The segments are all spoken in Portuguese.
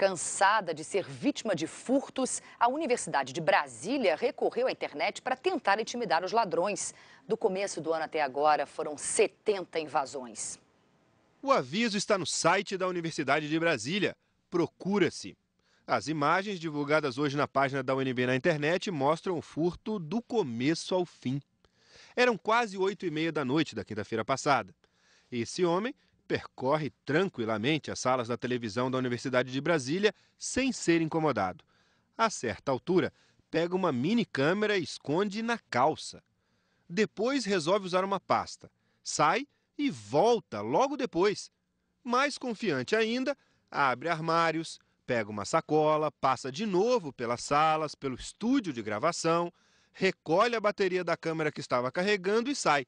Cansada de ser vítima de furtos, a Universidade de Brasília recorreu à internet para tentar intimidar os ladrões. Do começo do ano até agora, foram 70 invasões. O aviso está no site da Universidade de Brasília. Procura-se. As imagens divulgadas hoje na página da UNB na internet mostram o furto do começo ao fim. Eram quase 8h30 da noite da quinta-feira passada. Esse homem percorre tranquilamente as salas da televisão da Universidade de Brasília sem ser incomodado. A certa altura, pega uma mini câmera e esconde na calça. Depois resolve usar uma pasta. Sai e volta logo depois. Mais confiante ainda, abre armários, pega uma sacola, passa de novo pelas salas, pelo estúdio de gravação, recolhe a bateria da câmera que estava carregando e sai.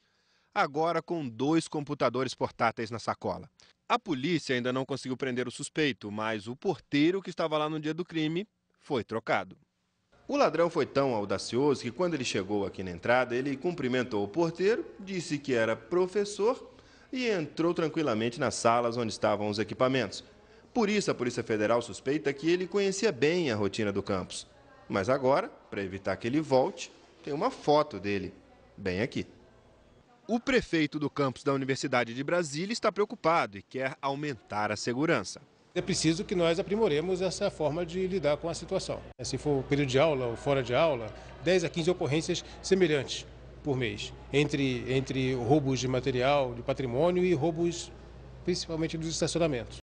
Agora com 2 computadores portáteis na sacola. A polícia ainda não conseguiu prender o suspeito, mas o porteiro que estava lá no dia do crime foi trocado. O ladrão foi tão audacioso que quando ele chegou aqui na entrada, ele cumprimentou o porteiro, disse que era professor e entrou tranquilamente nas salas onde estavam os equipamentos. Por isso, a Polícia Federal suspeita que ele conhecia bem a rotina do campus. Mas agora, para evitar que ele volte, tem uma foto dele bem aqui. O prefeito do campus da Universidade de Brasília está preocupado e quer aumentar a segurança. É preciso que nós aprimoremos essa forma de lidar com a situação. Se for período de aula ou fora de aula, 10 a 15 ocorrências semelhantes por mês, entre roubos de material, de patrimônio e roubos principalmente dos estacionamentos.